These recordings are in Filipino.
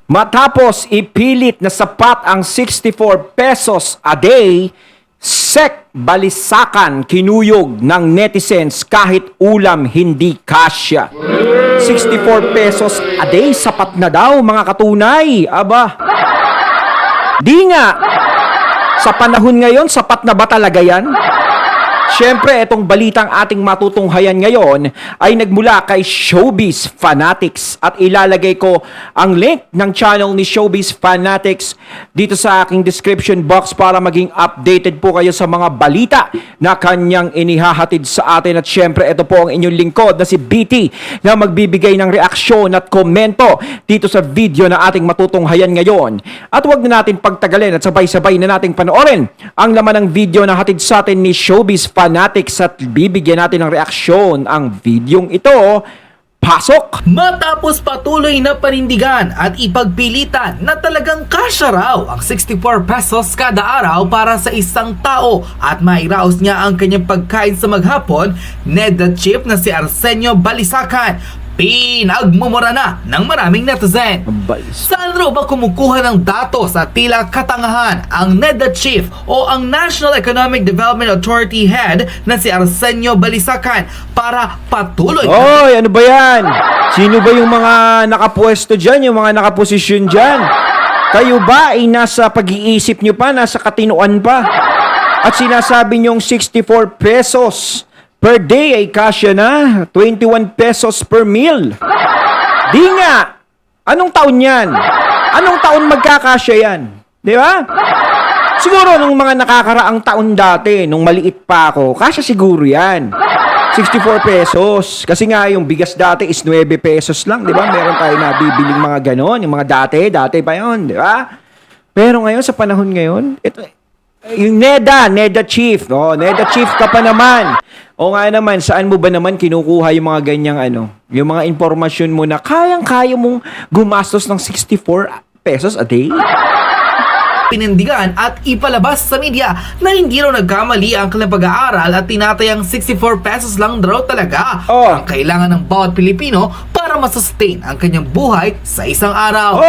Matapos ipilit na sapat ang 64 pesos a day, Sek Balisakan kinuyog ng netizens kahit ulam hindi kasya. 64 pesos a day, sapat na daw mga katunay. Aba, di nga. Sa panahon ngayon, sapat na ba talaga yan? Siyempre, itong balitang ating matutunghayan ngayon ay nagmula kay Showbiz Fanatics at ilalagay ko ang link ng channel ni Showbiz Fanatics dito sa aking description box para maging updated po kayo sa mga balita na kanyang inihahatid sa atin. At siyempre, ito po ang inyong lingkod na si BT na magbibigay ng reaksyon at komento dito sa video na ating matutunghayan ngayon. At huwag na natin pagtagalin at sabay-sabay na nating panoorin ang laman ng video na hatid sa atin ni Showbiz Fanatics at bibigyan natin ng reaksyon ang videong ito. Pasok! Matapos patuloy na panindigan at ipagpilitan na talagang kasya raw ang 64 pesos kada araw para sa isang tao at mairaos niya ang kanyang pagkain sa maghapon, Ned the Chief na si Arsenio Balisacan pinagmumura na ng maraming netizen. Saan raw ba kumukuha ng datos at tila katangahan ang Ned the Chief o ang National Economic Development Authority Head na si Arsenio Balisacan para patuloy Oy, ano ba yan? Sino ba yung mga nakapwesto dyan, yung mga nakaposisyon dyan? Kayo ba ay nasa pag-iisip nyo pa, nasa katinuan pa? At sinasabi nyong 64 pesos per day ay kasya na 21 pesos per meal. Di nga. Anong taon yan? Anong taon magkakasya yan? Di ba? Siguro nung mga nakakaraang taon dati, nung maliit pa ako, kasya siguro yan. 64 pesos. Kasi nga yung bigas dati is 9 pesos lang, di ba? Meron tayo nabibiling mga ganon. Yung mga dati pa yun, di ba? Pero ngayon, sa panahon ngayon, ito, yung Neda Chief, no? Neda Chief ka pa naman. O nga naman, saan mo ba naman kinukuha yung mga ganyang yung mga impormasyon mo na kayang-kaya mong gumastos ng 64 pesos a day? Pinindigan at ipalabas sa media na hindi raw nagkamali ang kanilang pag-aaral at tinatayang 64 pesos lang daw talaga ang kailangan ng bawat Pilipino para masustain ang kanyang buhay sa isang araw.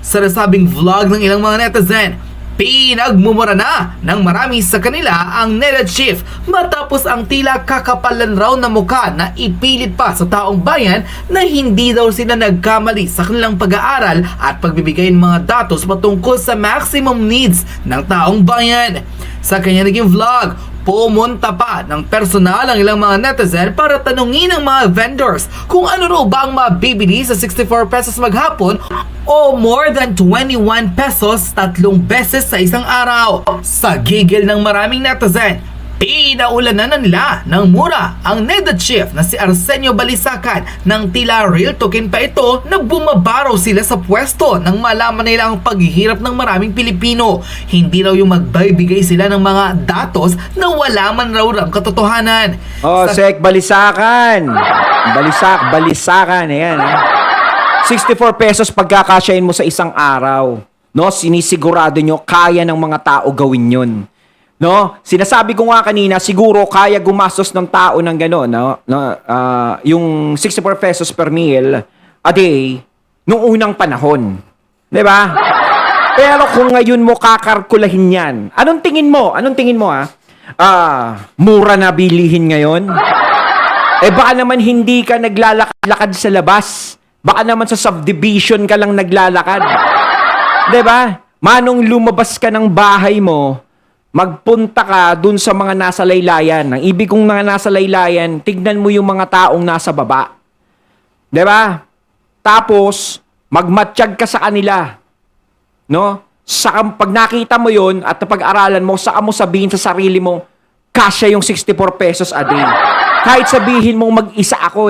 Sa nasabing vlog ng ilang mga netizen, pinagmumura na ng marami sa kanila ang Ned Chief matapos ang tila kakapalan raw na mukha na ipilit pa sa taong bayan na hindi daw sila nagkamali sa kanilang pag-aaral at pagbibigay ng mga datos patungkol sa maximum needs ng taong bayan. Sa kanya naging vlog, pumunta pa ng personal ang ilang mga netizen para tanungin ang mga vendors kung ano raw ba ang mabibili sa 64 pesos maghapon o more than 21 pesos 3 beses sa isang araw. Sa gigil ng maraming netizen, pinaulanan na nila ng mura ang Ned the Chief na si Arsenio Balisacan nang tila real token pa ito na bumabaraw sila sa pwesto nang malaman nila ang paghihirap ng maraming Pilipino. Hindi raw yung magbibigay sila ng mga datos na wala man raw ng katotohanan. Sek Balisacan. Balisacan. Ayan, 64 pesos pagkakasyahin mo sa isang araw. No, sinisigurado nyo kaya ng mga tao gawin yun. No, sinasabi ko nga kanina, siguro kaya gumastos ng tao ng gano'n, yung 64 pesos per meal a day nung unang panahon. 'Di ba? Pero kung ngayon mo kakalkulahin 'yan, anong tingin mo? Mura na bilihin ngayon? Baka naman hindi ka naglalakad sa labas. Baka naman sa subdivision ka lang naglalakad. 'Di ba? Manong lumabas ka ng bahay mo, magpunta ka dun sa mga nasa laylayan. Ang ibig kong mga nasa laylayan, tignan mo yung mga taong nasa baba. 'Di ba? Tapos, magmatsyag ka sa kanila. No? Pag nakita mo yon at pag-aralan mo, saka mo sabihin sa sarili mo, kasya yung 64 pesos a day. Kahit sabihin mo mag-isa ako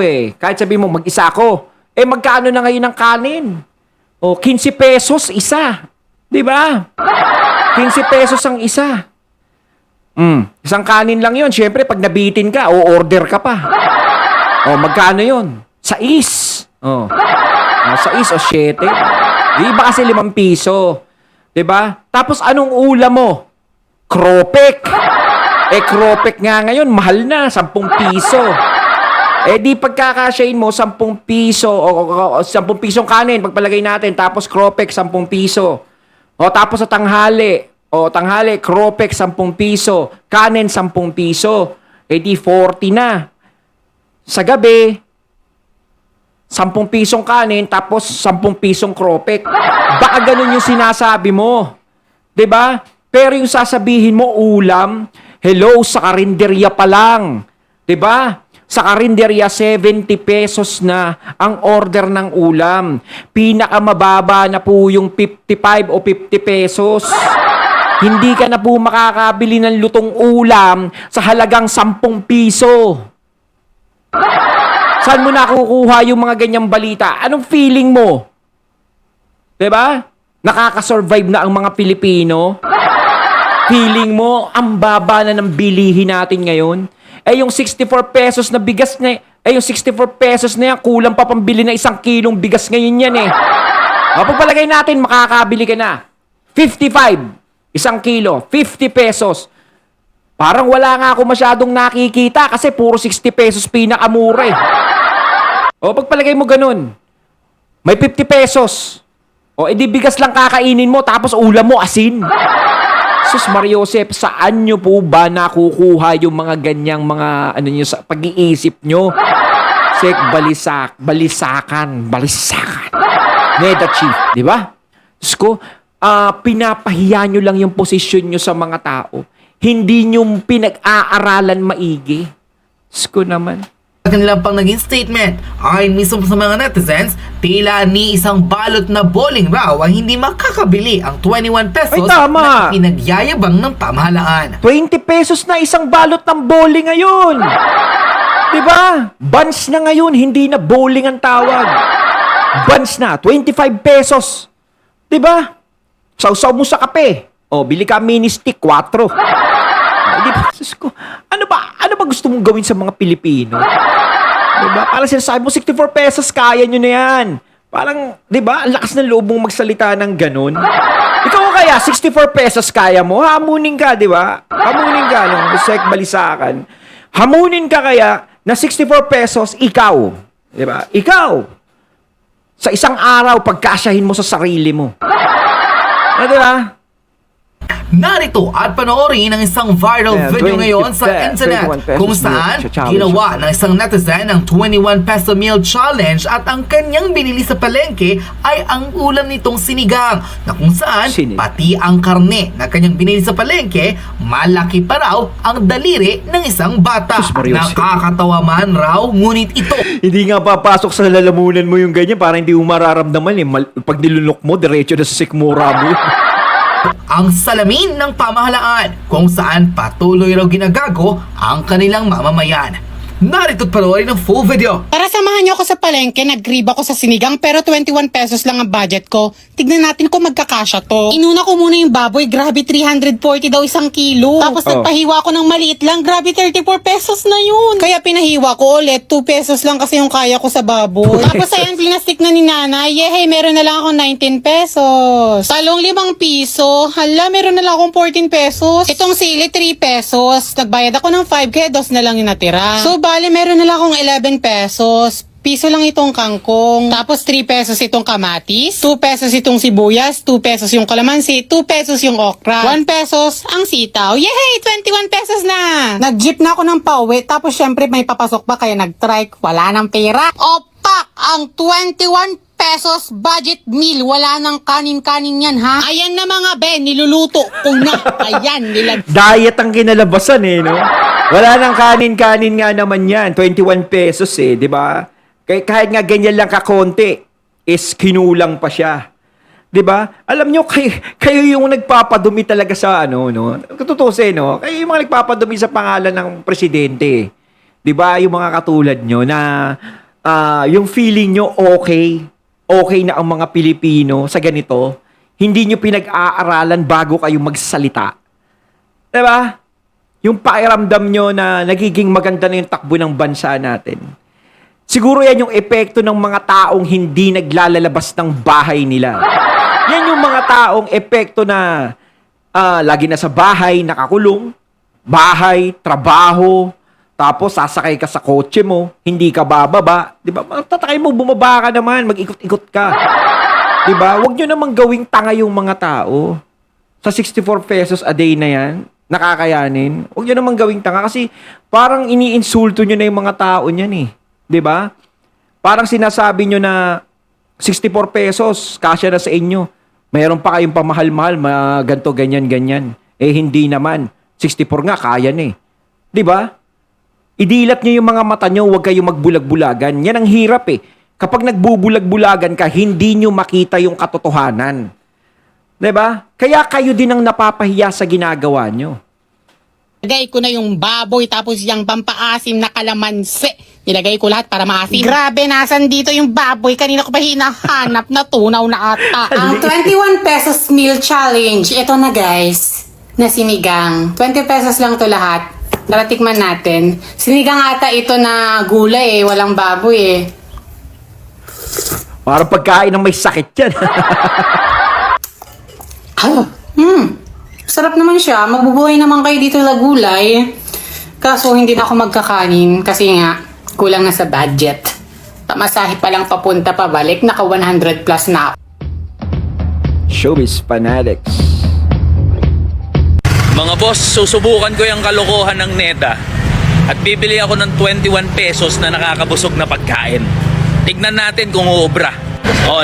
magkano na ngayon ang kanin? 15 pesos isa. 'Di ba? 15 pesos ang isa. Isang kanin lang yon. Siyempre, pag nabitin ka, o-order ka pa. Magkano yon? 6. 6 o 7. Iba kasi 5 piso. Diba? Tapos, anong ulam mo? Kropek. Kropek nga ngayon, mahal na. 10 piso. Eh di pagkakasyahin mo 10 piso o 10 pisong kanin pagpalagay natin tapos Cropek 10 piso. O tapos sa tanghali, Cropek 10 piso, kanin 10 piso. Eh di 40 na. Sa gabi 10 pisong kanin tapos 10 pisong Cropek. Baka ganun yung sinasabi mo. 'Di ba? Pero yung sasabihin mo ulam, hello sa karinderya pa lang. 'Di ba? Sa karinderya, 70 pesos na ang order ng ulam. Pinakamababa na po yung 55 o 50 pesos. Hindi ka na po makakabili ng lutong ulam sa halagang 10 piso. Saan mo nakukuha yung mga ganyang balita? Anong feeling mo? 'Di ba? Nakakasurvive na ang mga Pilipino? Feeling mo, ang baba na ng bilihin natin ngayon? Eh yung 64 pesos na bigas na, yung 64 pesos na yan, kulang pa pambili na 1 kilong bigas ngayon yan eh. O, pagpalagay natin, makakabili ka na. 55, 1 kilo, 50 pesos. Parang wala nga ako masyadong nakikita kasi puro 60 pesos pinakamura eh. O, pagpalagay mo ganun, may 50 pesos. O, edi bigas lang kakainin mo tapos ulam mo asin. Sus Mariosep, saan nyo po ba nakukuha yung mga ganyang mga ano nyo sa pag-iisip nyo? Sek, balisakan. Neda Chief, di ba? Diyos ko, pinapahiya nyo lang yung posisyon nyo sa mga tao. Hindi nyo pinag-aaralan maigi. Diyos ko naman. Kanilang pang naging statement, ayon mismo sa mga netizens, tila ni isang balot na bowling raw ang hindi makakabili ang 21 pesos Ay, tama. na pinagyayabang ng pamahalaan. 20 pesos na isang balot ng bowling ngayon. Diba? Buns na ngayon, hindi na bowling ang tawag. Buns na, 25 pesos. Diba? Sausaw mo sa kape. O, bili ka mini stick, 4. Di ba? Sus ko, ano ba gusto mong gawin sa mga Pilipino? Diba? Parang sinasabi mo, 64 pesos, kaya nyo na yan. Parang, di ba, ang lakas ng loob mong magsalita ng ganun. Ikaw kaya, 64 pesos kaya mo? Hamunin ka, di ba? Hamunin ka, no? Sek balisakan. Hamunin ka kaya na 64 pesos, ikaw. Di ba? Ikaw. Sa isang araw, pagkasyahin mo sa sarili mo. Di ba? Narito at panoorin ang isang viral video ngayon sa internet kung saan ginawa ng isang netizen ang 21 peso meal challenge at ang kanyang binili sa palengke ay ang ulam nitong sinigang na kung saan pati ang karne na kanyang binili sa palengke malaki pa raw ang daliri ng isang bata. Nakakatawa man raw ngunit ito Hindi nga papasok sa lalamunan mo yung ganyan para hindi mo mararamdaman eh. Pag nilunok mo, diretso na sa sikmura mo yun. ang salamin ng pamahalaan kung saan patuloy raw ginagago ang kanilang mamamayan. Narito't panoorin ang full video. Para samahan niyo ako sa palengke, nag-grab ako sa sinigang pero 21 pesos lang ang budget ko. Tignan natin kung magkakasya to. Inuna ko muna yung baboy, grabe 340 daw 1 kilo. Tapos nagpahiwa ko ng maliit lang, grabe 34 pesos na yun. Kaya pinahiwa ko ulit, 2 pesos lang kasi yung kaya ko sa baboy. Tapos ayan, plinastik na ni nanay, yehey, meron na lang akong 19 pesos. Talong 5 piso, hala, meron na lang akong 14 pesos. Itong sili 3 pesos, nagbayad ako ng 5 kaya 2 na lang yung natira. So, bale, meron na lang akong 11 pesos. Piso lang itong kangkong. Tapos 3 pesos itong kamatis. 2 pesos itong sibuyas. 2 pesos yung kalamansi. 2 pesos yung okra. 1 pesos ang sitaw. Yehey! 21 pesos na! Nag-jeep na ako ng pauwi. Tapos syempre may papasok pa kaya nag-trike. Wala ng pera. Opak! Ang 21 pesos budget meal. Wala nang kanin-kanin yan, ha? Ayan na mga be, niluluto ko na. Ayan, Diet ang kinalabasan eh, no? Wala nang kanin-kanin nga naman yan. 21 pesos eh, di ba? Kahit nga ganyan lang kakonti, is kinulang pa siya. Di ba? Alam nyo, kayo yung nagpapadumi talaga sa ano, no? Katutusin, no? Kayo yung mga nagpapadumi sa pangalan ng presidente. Di ba? Yung mga katulad nyo na yung feeling nyo okay na ang mga Pilipino sa ganito, hindi nyo pinag-aaralan bago kayo magsalita. Di ba? Yung pakiramdam nyo na nagiging maganda na yung takbo ng bansa natin. Siguro yan yung epekto ng mga taong hindi naglalalabas ng bahay nila. Yan yung mga taong epekto na lagi na sa bahay, nakakulong, bahay, trabaho, Tapos sasakay ka sa kotse mo, hindi ka bababa, 'di ba? Tatakay mo, bumaba ka naman, mag-ikot-ikot ka. 'Di ba? Huwag niyo namang gawing tanga yung mga tao. Sa 64 pesos a day na 'yan, nakakayanin. Huwag niyo namang gawing tanga kasi parang iniinsulto niyo na yung mga tao niyan eh. 'Di ba? Parang sinasabi niyo na 64 pesos, kasya na sa inyo. Mayroon pa kayong pamahal-mahal, ganto, ganyan-ganyan. Eh, hindi naman. 64 nga, kaya na eh. 'Di ba? Idilat nyo yung mga mata nyo, huwag kayong magbulag-bulagan. Yan ang hirap eh. Kapag nagbubulag-bulagan ka, hindi nyo makita yung katotohanan. 'Di ba? Kaya kayo din ang napapahiya sa ginagawa nyo. Nilagay ko na yung baboy tapos yung pampaasim na kalamansi. Nilagay ko lahat para maasim. Grabe, nasan dito yung baboy? Kanina ko pa hinahanap na tunaw na ata. Ang 21 pesos meal challenge. Ito na guys, na sinigang. 20 pesos lang to lahat. Tara, tikman natin. Sinigang ata ito na gulay eh, walang baboy eh. Parang pagkain ng may sakit yan. Sarap naman siya. Magbubuhay naman kayo dito sa gulay. Kaso hindi na ako magkakanin kasi nga kulang na sa budget. Pamasahe pa lang papunta pabalik, naka 100 plus na ako. Showbiz fanatics. Mga boss, susubukan ko yung kalokohan ng NEDA at bibili ako ng 21 pesos na nakakabusog na pagkain. Tignan natin kung uubra.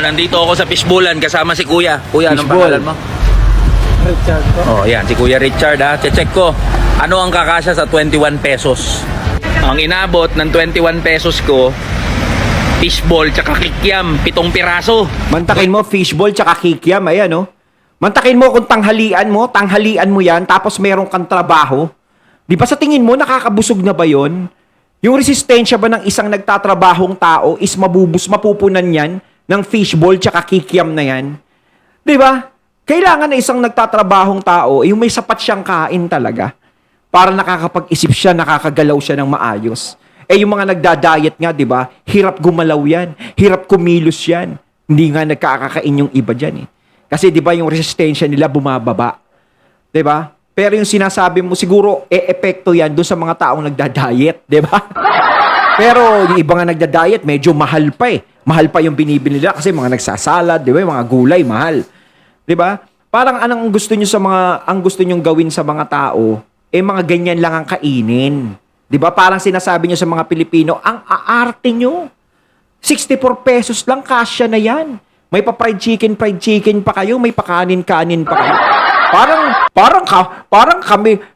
Nandito ako sa Fishbowlan kasama si Kuya. Kuya, anong Fishbowl. pangalan mo? Richard po. Yan, si Kuya Richard ha. Check ko, ano ang kakasya sa 21 pesos. Ang inabot ng 21 pesos ko, fishball tsaka kikiam, 7 piraso. Mantakin mo, fishball tsaka kikiam, ayan oh. Mantakin mo kung tanghalian mo yan, tapos meron kang trabaho. Di ba sa tingin mo, nakakabusog na ba yon? Yung resistensya ba ng isang nagtatrabahong tao is mapupunan yan ng fishball tsaka kikiam na yan? Di ba? Kailangan na isang nagtatrabahong tao, yung may sapat siyang kain talaga. Para nakakapag-isip siya, nakakagalaw siya ng maayos. Eh yung mga nagda-diet nga, di ba? Hirap gumalaw yan. Hirap kumilos yan. Hindi nga nagkakakain yung iba dyan eh. Kasi 'di ba yung resistensya nila bumababa. 'Di ba? Pero yung sinasabi mo siguro epekto 'yan doon sa mga taong nagda-diet, 'di ba? Pero yung iba nga nagda-diet, medyo mahal pa eh. Mahal pa yung binibili nila kasi mga nagsasalad, 'di ba? Yung mga gulay mahal. 'Di ba? Parang anong gusto niyo sa mga gusto niyo gawin sa mga tao, mga ganyan lang ang kainin. 'Di ba? Parang sinasabi niyo sa mga Pilipino, ang aarte niyo. 64 pesos lang kasya na 'yan. May pa-fried chicken pa kayo, may pakanin-kanin pa kayo.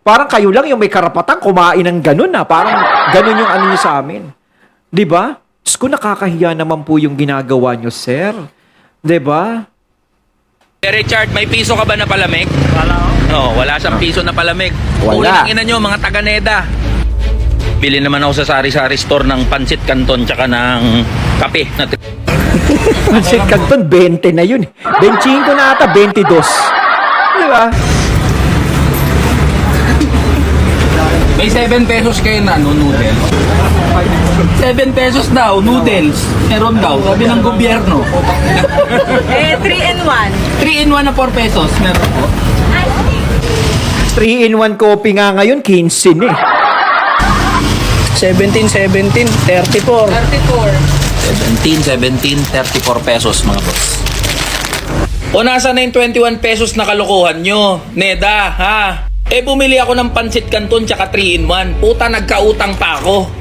Parang kayo lang yung may karapatan kumain ng ganun ah. Parang ganun yung ano nyo sa amin. 'Di ba? Diyos ko, nakakahiya naman po yung ginagawa nyo, sir. 'Di ba? Richard, may piso ka ba na palamig? Wala. No, wala siyang piso na palamig. Wala. Unang ina nyo, mga taga NEDA. Bili naman ako sa sari-sari store ng Pansit Canton tsaka ng kape. Pansit Canton, 20 na yun. 25 na ata, 22. Di ba? May 7 pesos kayo na noodles. 7 pesos daw, noodles. Meron daw, sabi ng gobyerno. 3 in 1. 3 in 1 na 4 pesos, meron po. 3-in-1 coffee nga ngayon, 15 eh. 17, 34. 34 pesos mga boss. O nasa na yung 21 pesos na kalokohan nyo? NEDA, ha? Bumili ako ng Pansit Canton tsaka 3-in-1. Puta, nagkautang pa ako.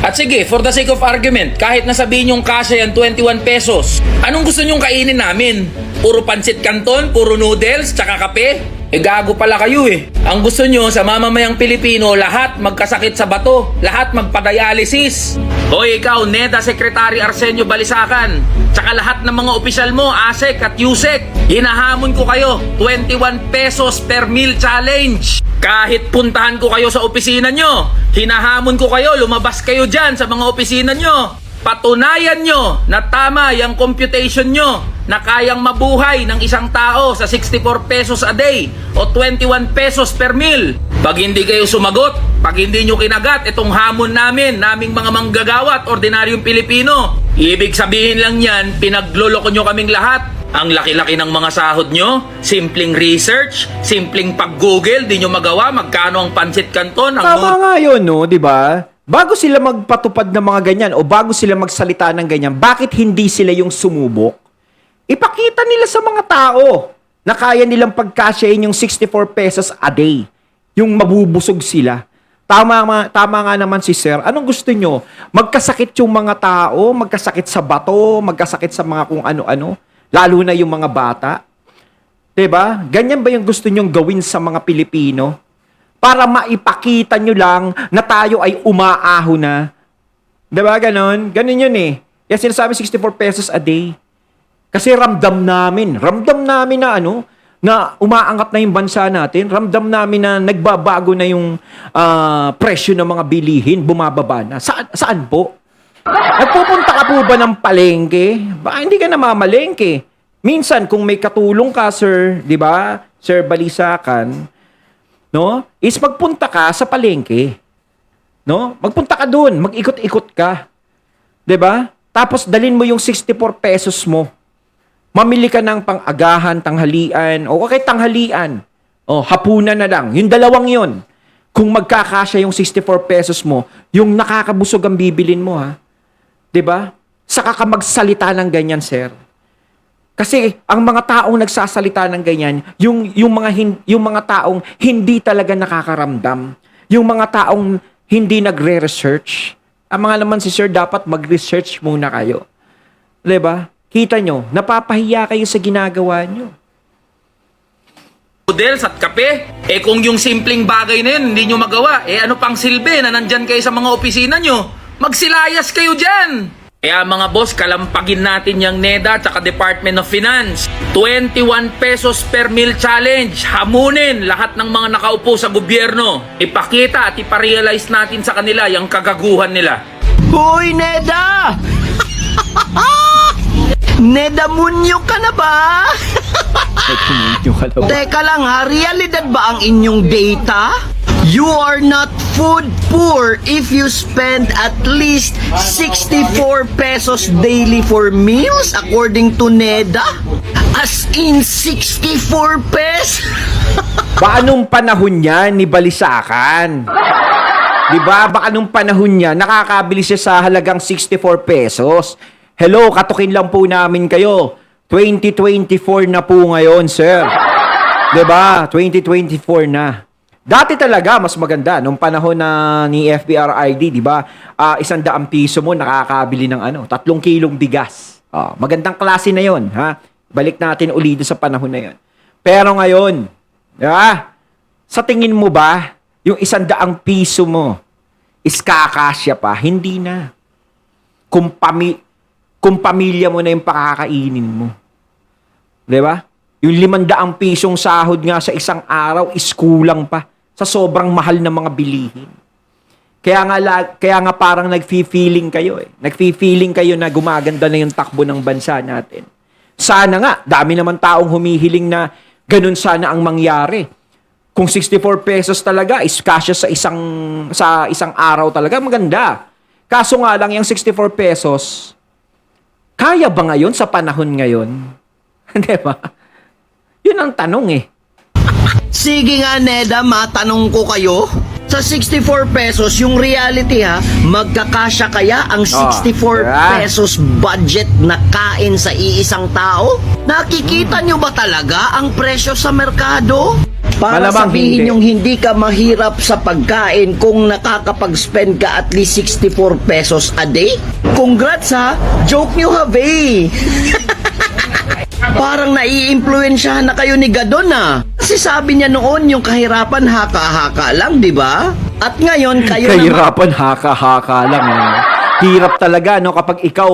At sige, for the sake of argument, kahit nasabihin yung kasya yan 21 pesos, anong gusto nyong kainin namin? Puro Pansit Canton, puro noodles, tsaka kape? Gago pala kayo eh. Ang gusto nyo sa mamamayang Pilipino, lahat magkasakit sa bato, lahat magpa-dialysis. Hoy, ikaw, NEDA Secretary Arsenio Balisacan, tsaka lahat ng mga opisyal mo, ASEC at USEC, hinahamon ko kayo, 21 pesos per meal challenge. Kahit puntahan ko kayo sa opisina nyo, hinahamon ko kayo, lumabas kayo dyan sa mga opisina nyo. Patunayan nyo na tama yung computation nyo na kayang mabuhay ng isang tao sa 64 pesos a day o 21 pesos per meal. Pag hindi kayo sumagot, pag hindi nyo kinagat itong hamon naming mga manggagawa at ordinaryong Pilipino, ibig sabihin lang yan, pinagloloko nyo kaming lahat. Ang laki-laki ng mga sahod nyo, simpleng research, simpleng pag-google, di nyo magawa magkano ang pansit canton, ang Tama nga yun, no? Di ba? Bago sila magpatupad ng mga ganyan o bago sila magsalita ng ganyan, bakit hindi sila yung sumubok? Ipakita nila sa mga tao na kaya nilang pagkasyahin yung 64 pesos a day. Yung mabubusog sila. Tama nga naman si Sir. Anong gusto nyo? Magkasakit yung mga tao, magkasakit sa bato, magkasakit sa mga kung ano-ano, lalo na yung mga bata. 'Di ba? Ganyan ba yung gusto nyong gawin sa mga Pilipino? Para maipakita nyo lang na tayo ay umaaho na. 'Di ba ganon? Ganon yun eh. Kaya sinasabi 64 pesos a day. Kasi ramdam namin na na umaangat na yung bansa natin. Ramdam namin na nagbabago na yung presyo ng mga bilihin, bumababa na. Saan po? Nagpupunta ka po ba ng palengke? Ba, hindi ka namamalengke. Minsan, kung may katulong ka, sir, di ba? Sir Balisakan, no? Is magpunta ka sa palengke. No? Magpunta ka doon, mag-ikot-ikot ka. Di ba? Tapos dalin mo yung 64 pesos mo. Mamili ka ng pang-agahan, tanghalian, o okay, tanghalian. O, hapunan na lang. Yung dalawang yun. Kung magkakasya yung 64 pesos mo, yung nakakabusog ang bibilin mo, ha? 'Di ba? Saka ka magsalita ng ganyan, sir. Kasi ang mga taong nagsasalita ng ganyan, yung mga taong hindi talaga nakakaramdam, yung mga taong hindi nagre-research. Ang mga naman si sir, dapat mag-research muna kayo. 'Di ba? Kita nyo, napapahiya kayo sa ginagawa nyo. noodles at kape. Kung yung simpleng bagay na yun, hindi nyo magawa, ano pang silbi na nandyan kayo sa mga opisina nyo? Magsilayas kayo dyan! Kaya mga boss, kalampagin natin yung NEDA at Department of Finance. 21 pesos per meal challenge. Hamunin lahat ng mga nakaupo sa gobyerno. Ipakita at iparealize natin sa kanila yung kagaguhan nila. Hoy, Neda! Neda Munyo ka na ba? Teka lang ha, realidad ba ang inyong data? You are not food poor if you spend at least 64 pesos daily for meals according to NEDA. As in 64 pesos? Baka nung panahon niya ni Balisakan. Diba? Baka nung panahon niya, nakakabili siya sa halagang 64 pesos. Hello, katukin lang po namin kayo. 2024 na po ngayon, sir. Diba? 2024 na. Dati talaga, mas maganda. Nung panahon na ni FBRID, di ba? 100 piso mo, nakakabili ng 3 kilong bigas. Magandang klase na yon, ha? Balik natin ulit sa panahon na yon. Pero ngayon, sa tingin mo ba, yung 100 piso mo, is kakasya pa? Hindi na. Kung pamilya mo na yung pakakainin mo. Di ba? Yung 500 pisong sahod nga sa isang araw is kulang pa sa sobrang mahal na mga bilihin. Kaya nga parang nagfi-feeling kayo eh. Nagfi-feeling kayo na gumaganda na yung takbo ng bansa natin. Sana nga, dami naman taong humihiling na ganun sana ang mangyari. Kung 64 pesos talaga is kasya sa isang araw talaga, maganda. Kaso nga lang yung 64 pesos, kaya ba ngayon sa panahon ngayon? Di ba? Yun ang tanong eh. Sige nga, Neda, matanong ko kayo. Sa 64 pesos, yung reality ha, magkakasya kaya ang 64 pesos budget na kain sa iisang tao? Nakikita nyo ba talaga ang presyo sa merkado? Para Malamang sabihin hindi. yung hindi ka mahirap sa pagkain kung nakakapag-spend ka at least 64 pesos a day? Congrats ha! Joke nyo ha, Vey! Parang nai-impluensyahan na kayo ni Gadon na. Kasi sabi niya noon yung kahirapan haka-haka lang, di ba? At ngayon kayo Kahirapan, haka-haka lang. Hirap talaga, no? Kapag ikaw,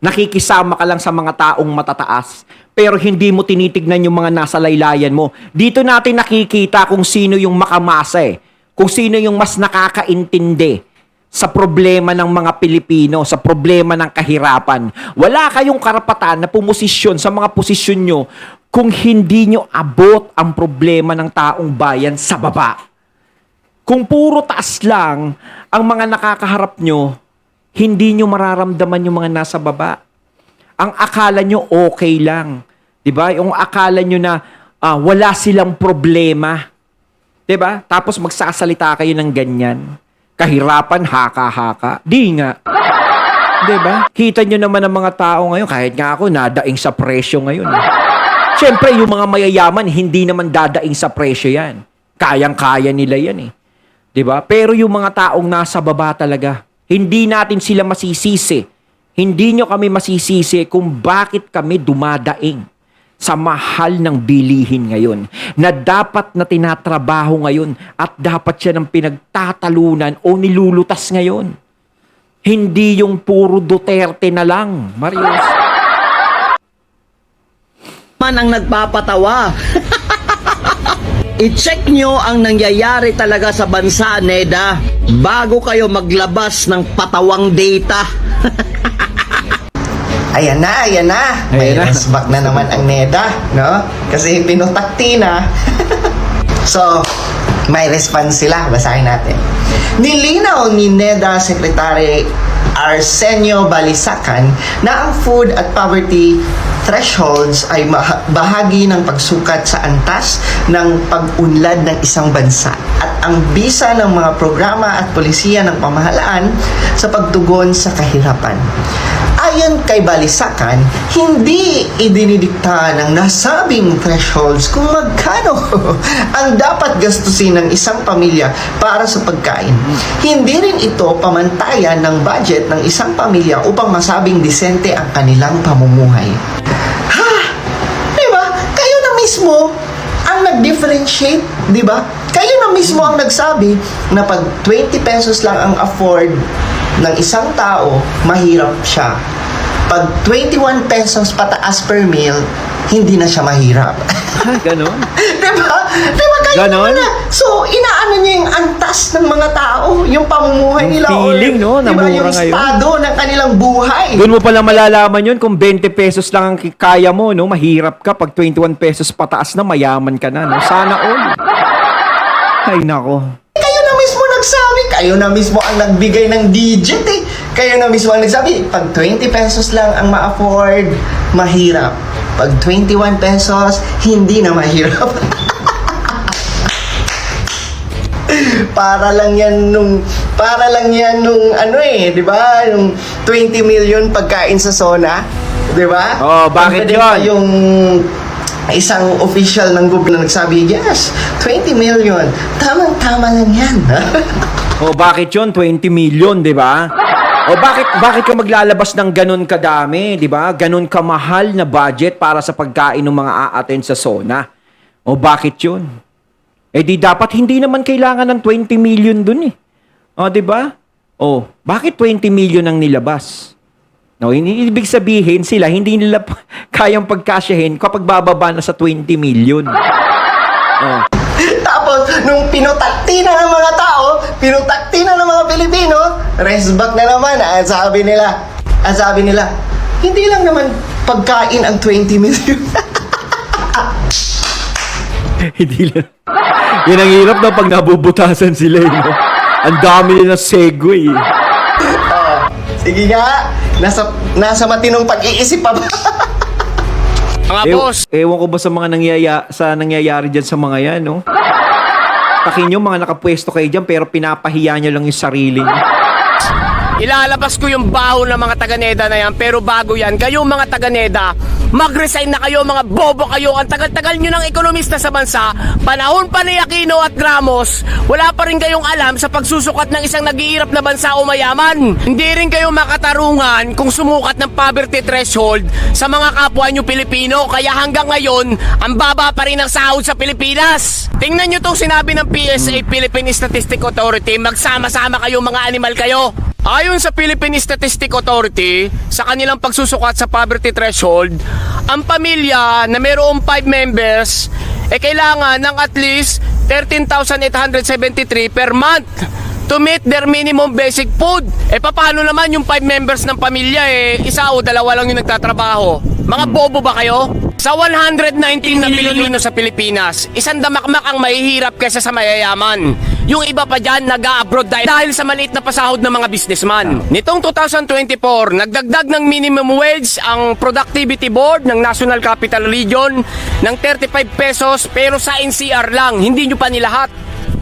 nakikisama ka lang sa mga taong matataas, pero hindi mo tinitignan yung mga nasa laylayan mo. Dito natin nakikita kung sino yung makamasa eh. Kung sino yung mas nakakaintindi sa problema ng mga Pilipino, sa problema ng kahirapan. Wala kayong karapatan na pumosisyon sa mga posisyon nyo kung hindi nyo abot ang problema ng taong bayan sa baba. Kung puro taas lang ang mga nakakaharap nyo, hindi nyo mararamdaman yung mga nasa baba. Ang akala nyo okay lang. 'Di ba? Yung akala nyo na wala silang problema. 'Di ba? Tapos magsasalita kayo ng ganyan. Kahirapan, haka-haka. Di nga. 'Di ba? Kita nyo naman ang mga tao ngayon, kahit nga ako nadaing sa presyo ngayon. Siyempre, yung mga mayayaman, hindi naman dadaing sa presyo yan. Kayang-kaya nila yan eh. 'Di ba? Pero yung mga taong nasa baba talaga, hindi natin sila masisisi. Hindi nyo kami masisisi kung bakit kami dumadaing sa mahal ng bilihin ngayon na dapat na tinatrabaho ngayon at dapat siya ng pinagtatalunan o nilulutas ngayon. Hindi yung puro Duterte na lang, Marius. Man ang nagpapatawa. I-check nyo ang nangyayari talaga sa bansa, Neda, bago kayo maglabas ng patawang data. Ayan na, ayan na. May Ayan na. resback na naman ang NEDA, no? Kasi pinutakti na. So, may response sila. Basahin natin. Nilinaw ni NEDA Secretary Arsenio Balisacan na ang food at poverty thresholds ay bahagi ng pagsukat sa antas ng pag-unlad ng isang bansa at ang bisa ng mga programa at polisiya ng pamahalaan sa pagtugon sa kahirapan. Ayon kay Balisacan, hindi idinidikta ng nasabing thresholds kung magkano ang dapat gastusin ng isang pamilya para sa pagkain. Hindi rin ito pamantayan ng budget ng isang pamilya upang masabing disente ang kanilang pamumuhay. Ha? Diba? Kayo na mismo ang nag-differentiate, diba? Kayo na mismo ang nagsabi na pag 20 pesos lang ang afford ng isang tao, mahirap siya. Pag 21 pesos pataas per meal, hindi na siya mahirap. Ganon? Diba? Diba kayo Ganon? naman na? So, inaano niya yung antas ng mga tao, yung pamumuhay Yung nila. feeling, no, na diba, mura yung ngayon. estado ng kanilang buhay. Doon mo pala malalaman yun kung 20 pesos lang ang kaya mo, no? Mahirap ka. Pag 21 pesos pataas na, mayaman ka na, no? Sana all. Ay, nako. Kayo na mismo nagsabi, kayo na mismo ang nagbigay ng digit eh. Kayo na mismo ang nagsabi, pag 20 pesos lang ang ma-afford, mahirap. Pag 21 pesos, hindi na mahirap. Para lang yan nung ano eh, 'di ba? Yung 20 million pagkain sa SONA, 'di ba? Oh, bakit Confident pa yun? yung isang official ng gobyerno nagsabi, yes, 20 million. Tamang-tama lang yan. O bakit yun? 20 million, di ba? O bakit ka maglalabas ng ganun kadami, di ba? Ganun kamahal na budget para sa pagkain ng mga a-attend sa SONA. O bakit yun? Eh di dapat hindi naman kailangan ng 20 million dun eh. O, di ba? O, bakit 20 million ang nilabas? No, ibig sabihin sila hindi nila kayang pagkasyahin kapag bababa na sa 20 million. Oh. Tapos, nung pinutakti na ng mga tao, pinutakti na ng mga Pilipino, rest back na naman. Ang sabi nila, hindi lang naman pagkain ang 20 million. Hindi lang. Yan ang hirap na pag nabubutasan sila, eh, no? Ang dami nila segue. Sige nga, nasa matinong pag-iisip pa ba? Mga boss, Ewan ko ba sa mga nangyayari dyan sa mga yan, no? Takin nyo, mga nakapwesto kayo dyan, pero pinapahiya nyo lang yung sarili nyo. ilalabas ko yung baho ng mga taga-NEDA na yan. Pero bago yan, kayong mga taga-NEDA, mag-resign na kayo, mga bobo kayo. Ang tagal-tagal nyo ng ekonomista sa bansa. Panahon pa ni Aquino at Ramos, wala pa rin kayong alam sa pagsusukat ng isang nag-iirap na bansa o mayaman. Hindi rin kayo makatarungan kung sumukat ng poverty threshold sa mga kapwa nyo Pilipino. Kaya hanggang ngayon, ang baba pa rin ang sahod sa Pilipinas. Tingnan nyo itong sinabi ng PSA, Philippine Statistics Authority. Magsama-sama kayo, mga animal kayo. Ayon sa Philippine Statistics Authority, sa kanilang pagsusukat sa poverty threshold, ang pamilya na mayroong 5 members kailangan ng at least 13,873 per month to meet their minimum basic food. Paano naman yung 5 members ng pamilya isa o dalawa lang yung nagtatrabaho? Mga bobo ba kayo? Sa 119 na Pilipino sa Pilipinas, isang damakmak ang mahihirap kaysa sa mayayaman. Yung iba pa dyan nag-a-abroad dahil sa maliit na pasahod ng mga businessman. Nitong 2024, nagdagdag ng minimum wage ang Productivity Board ng National Capital Region ng 35 pesos pero sa NCR lang, hindi nyo pa nilahat.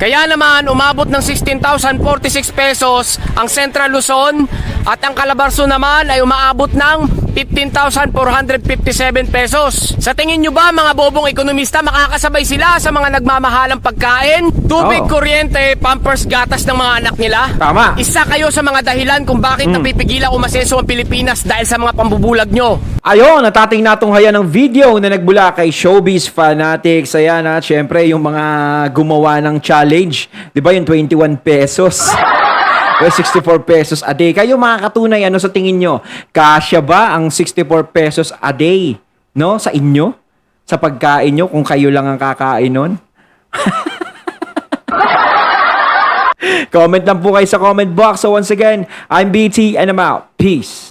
Kaya naman, umabot ng 16,046 pesos ang Central Luzon at ang Calabarzon naman ay umaabot ng 15,457 pesos. Sa tingin nyo ba mga bobong ekonomista, makakasabay sila sa mga nagmamahalang pagkain, tubig, kuryente, pampers, gatas ng mga anak nila? Tama. Isa kayo sa mga dahilan kung bakit napipigilang umasenso ang Pilipinas dahil sa mga pambubulag nyo. Ayon, natating natunghayan ng video na nagbula kay Showbiz Fanatics. Ayan ha, syempre yung mga gumawa ng challenge. Di ba yung 21 pesos? Well, 64 pesos a day. Kayo mga katunay, ano sa tingin nyo? Kasya ba ang 64 pesos a day? No? Sa inyo? Sa pagkain nyo? Kung kayo lang ang kakain nun? Comment lang po kayo sa comment box. So once again, I'm BT and I'm out. Peace.